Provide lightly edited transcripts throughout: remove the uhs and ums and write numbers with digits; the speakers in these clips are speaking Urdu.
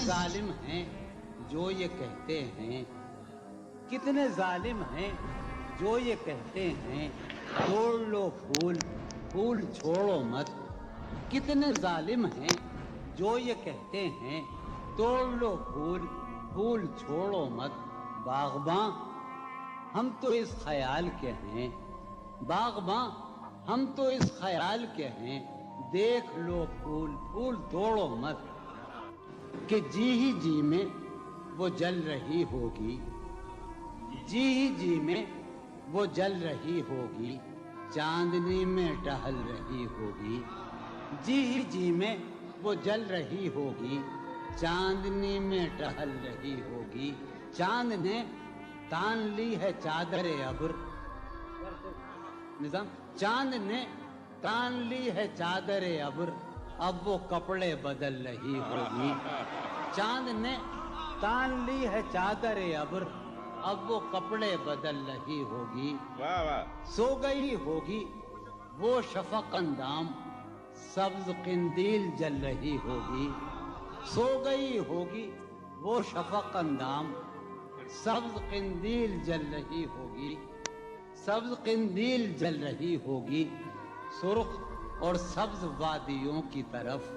ظالم ہیں جو یہ کہتے ہیں، کتنے ظالم ہیں جو یہ کہتے ہیں توڑ لو پھول پھول چھوڑو مت، کتنے ظالم ہیں جو یہ کہتے ہیں توڑ لو پھول پھول چھوڑو مت، باغباں ہم تو اس خیال کے ہیں، باغباں ہم تو اس خیال کے ہیں، دیکھ لو پھول پھول توڑو مت، کہ جی ہی جی میں وہ جل رہی ہوگی، جی ہی جی میں وہ جل رہی ہوگی، چاندنی میں ٹہل رہی ہوگی، جی ہی جی میں وہ جل رہی ہوگی، چاندنی میں ٹہل رہی ہوگی، چاند نے تان لی ہے چادر ابر، نظام چاند نے تان لی ہے چادر ابر، اب وہ کپڑے بدل رہی ہوگی، چاند نے تان لی ہے چادر ابر، اب وہ کپڑے بدل رہی ہوگی، سو گئی ہوگی وہ شفق اندام، سبز قندیل جل رہی ہوگی، سو گئی ہوگی وہ شفق اندام، سبز قندیل جل رہی ہوگی، سبز قندیل جل رہی ہوگی، سرخ اور سبز وادیوں کی طرف،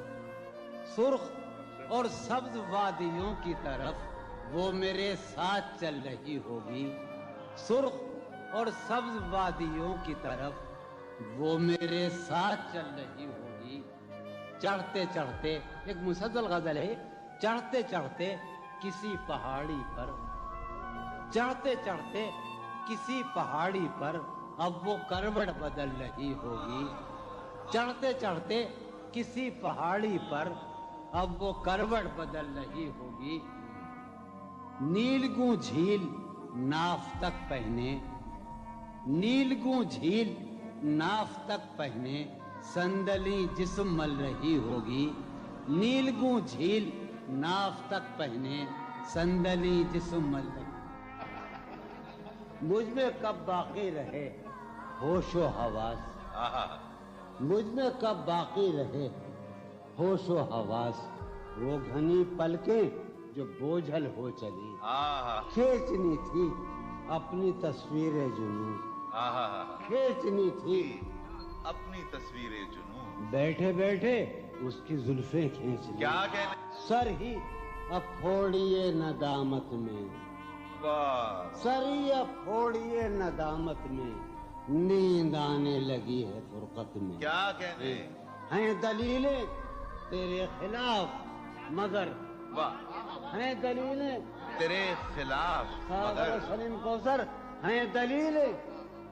سرخ اور سبز وادیوں کی طرف وہ میرے ساتھ چل رہی ہوگی، سرخ اور سبز وادیوں کی طرف وہ میرے ساتھ چل رہی ہوگی، چڑھتے چڑھتے ایک مسلسل غزل ہے، چڑھتے چڑھتے کسی پہاڑی پر، چڑھتے چڑھتے کسی پہاڑی پر اب وہ کروٹ بدل رہی ہوگی، چڑھتے چڑھتے کسی پہاڑی پر اب وہ کروٹ بدل رہی ہوگی، نیلگوں جھیل ناف تک پہنے، نیلگوں جھیل ناف تک پہنے صندلی جسم مل رہی ہوگی، نیلگوں جھیل ناف تک پہنے صندلی جسم مل رہی، مجھ میں کب باقی رہے ہوش و حواس، مجھ میں کب باقی رہے ہوش و حواس، وہ گھنی پلکیں جو بوجھل ہو چلی، کھینچنی تھی اپنی تصویر جنوں، کھینچنی تھی اپنی تصویر جنوں، بیٹھے بیٹھے اس کی زلفیں کھینچ لی، کیا کہنے سر ہی اب پھوڑیے ندامت میں، سر ہی اب پھوڑیے ندامت میں، نیند آنے لگی ہے فرقت میں، کیا کہنے ہیں دلیلیں تیرے خلاف مگر، ہیں دلیلیں تیرے خلاف مگر، سلیم کوثر ہیں دلیلیں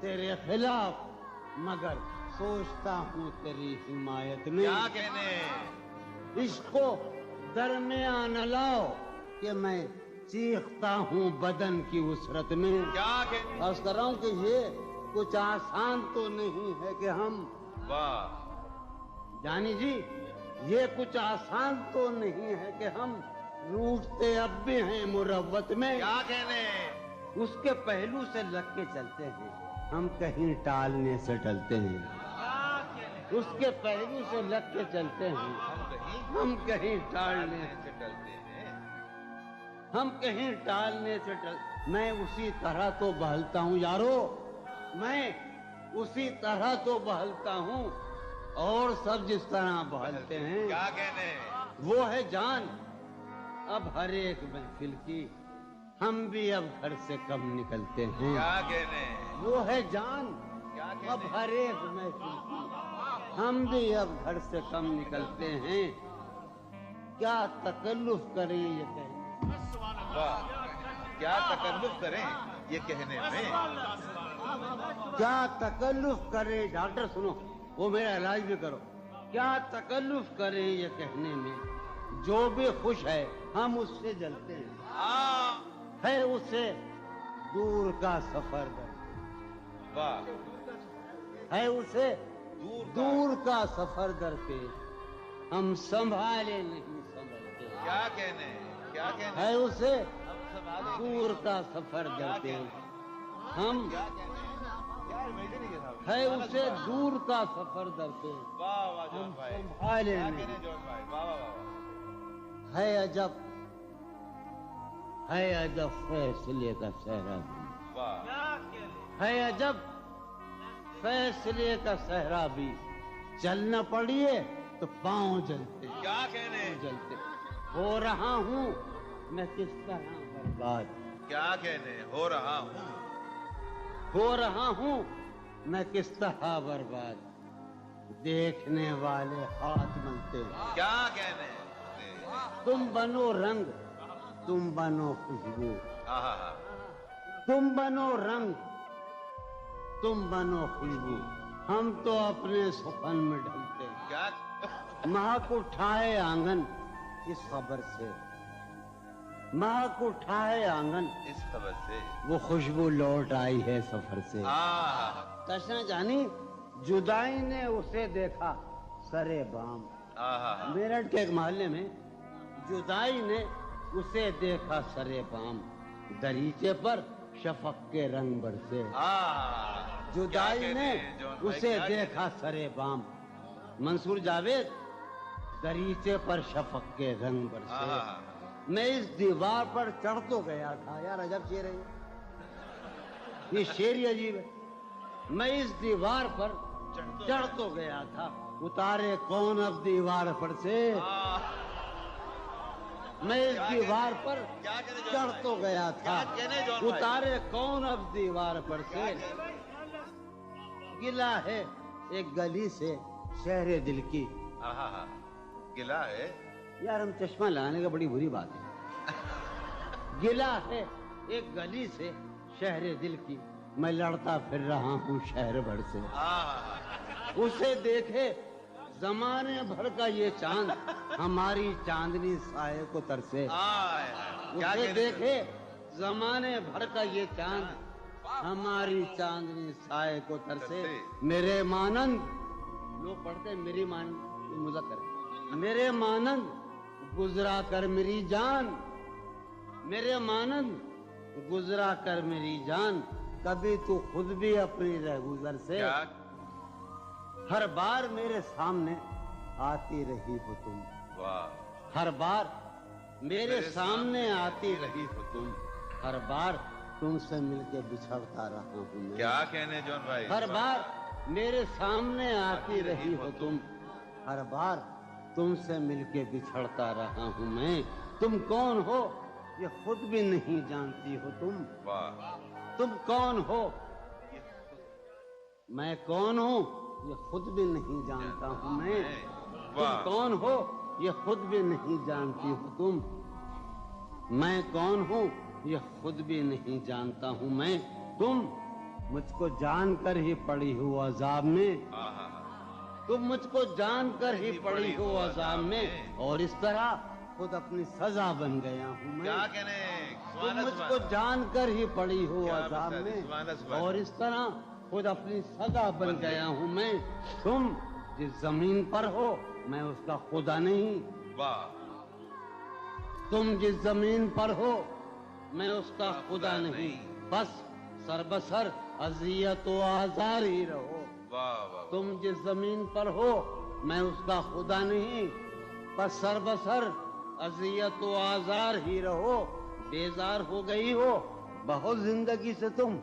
تیرے خلاف مگر، سوچتا ہوں تیری حمایت میں، کیا کہنے عشق کو درمیان لاؤ کہ میں چیختا ہوں بدن کی وسرت میں، کیا کہنے عرض کر رہا ہوں کہ یہ کچھ آسان تو نہیں ہے کہ ہم، جانی جی یہ کچھ آسان تو نہیں ہے کہ ہم روٹتے اب بھی ہیں مروت میں، کیا کہنے اس کے پہلو سے لگ کے چلتے ہیں ہم کہیں ٹالنے سے ٹلتے ہیں، اس کے پہلو سے لگ کے چلتے ہیں ہم کہیں ٹالنے سے ڈلتے ہیں، ہم کہیں ٹالنے سے میں اسی طرح تو بہلتا ہوں یارو، میں اسی طرح تو بہلتا ہوں اور سب جس طرح بہلتے ہیں، کیا کہنے وہ ہے جان اب ہر ایک محفل کی، ہم بھی اب گھر سے کم نکلتے ہیں، کیا کہنے وہ ہے جان کیا کہنے اب ہر ایک محفل کی، ہم بھی اب گھر سے کم نکلتے ہیں، کیا تکلف کریں یہ کہیں، کیا تکلف کریں یہ کہنے میں، کیا تکلف کریں، ڈاکٹر سنو وہ میرا علاج بھی کرو، کیا تکلف کریں یہ کہنے میں، جو بھی خوش ہے ہم اس سے جلتے ہیں، ہے اسے دور کا سفر در، ہے اسے دور کا سفر در پیش، ہم سنبھالے نہیں سنبھلتے، کیا کہنے کیا کہنے ہے اسے دور کا سفر در پیش، ہم ہے اسے دور کا سفر در پیش، ہم سنبھالے نہیں، ہے عجب ہے عجب فیصلے کا صحرا بھی، واہ ہے عجب فیصلے کا صحرا بھی، چلنا پڑیے تو پاؤں جلتے کیا کہنے جلتے، ہو رہا ہوں میں کس طرح برباد، کیا کہنے ہو رہا ہوں ہو رہا ہوں میں کس طرح برباد، دیکھنے والے ہاتھ ملتے ہیں، کیا کہنے تم بنو رنگ تم بنو خوشبو، آہا تم بنو رنگ تم بنو خوشبو، ہم تو اپنے سخن میں ڈھلتے ہیں، کیا مہک اٹھائے آنگن اس خبر سے، مہک اٹھائے آنگن اس خبر سے وہ خوشبو لوٹ آئی ہے سفر سے، تشنا جانی جدائی نے اسے دیکھا سرے بام، آہا میرٹھ کے ایک محلے میں جدائی نے اسے دیکھا سرے بام، دریچے پر شفق کے رنگ برسے، جدائی نے اسے دیکھا سرے بام، منصور جاوید دریچے پر شفق کے رنگ برسے، میں اس دیوار پر چڑھ تو گیا تھا، یار عجب شعر ہے یہ شعر ہی عجیب ہے، میں اس دیوار پر چڑھ تو گیا تھا، اتارے کون اب دیوار پر سے، میں اس دیوار پر چڑھ تو گیا تھا، اتارے کون اب دیوار پر سے، گلا ہے ایک گلی سے شہر دل کی، گلا ہے یار ہم چشمہ لگانے کا بڑی بری بات ہے، گلا ہے ایک گلی سے شہر دل کی، میں لڑتا پھر رہا ہوں شہر بھر سے، اسے دیکھے زمانے بھر کا یہ چاند ہماری چاندنی سائے کو ترسے، اسے دیکھے زمانے بھر کا یہ چاند ہماری چاندنی سائے کو ترسے، میرے مانند لوگ پڑھتے ہیں میری مانند مذکر ہے، میرے مانند گزرا کر میری جان، میرے مانند گزرا کر میری جان، کبھی تو خود بھی اپنی رہ گزر سے، ہر بار میرے سامنے آتی رہی ہو تم، ہر بار میرے سامنے آتی رہی ہو تم، ہر بار تم سے مل کے بچھڑتا رہا ہوں میں، کیا کہنے جون بھائی ہر بار میرے سامنے آتی رہی ہو تم، ہر بار تم سے مل کے بچھڑتا رہا ہوں میں، تم کون ہو یہ خود بھی نہیں جانتی ہو تم، تم کون ہو میں کون ہوں یہ خود بھی نہیں جانتا ہوں میں، تم کون ہو یہ خود بھی نہیں جانتی ہو تم، میں کون ہوں یہ خود بھی نہیں جانتا ہوں میں، تم مجھ کو جان کر ہی پڑی ہو عذاب میں، تم مجھ کو جان کر ہی پڑی ہو عذاب میں، اور اس طرح خود اپنی سزا بن گیا ہوں میں، کیا کہنے تم مجھ کو جان کر ہی پڑی ہو عذاب میں، اور اس طرح خود اپنی سزا بن گیا ہوں میں، تم جس زمین پر ہو میں اس کا خدا نہیں، تم جس زمین پر ہو میں اس کا خدا نہیں، بس سر بسر اذیت و آزار ہی رہو، تم جس زمین پر ہو میں اس کا خدا نہیں، بس سر بسر اذیت و آزار ہی رہو، بیزار ہو گئی ہو بہت زندگی سے تم،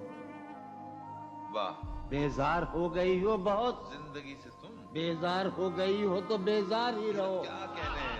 بیزار ہو گئی ہو بہت زندگی سے تم، بیزار ہو گئی ہو تو بیزار ہی رہو، کیا کہنے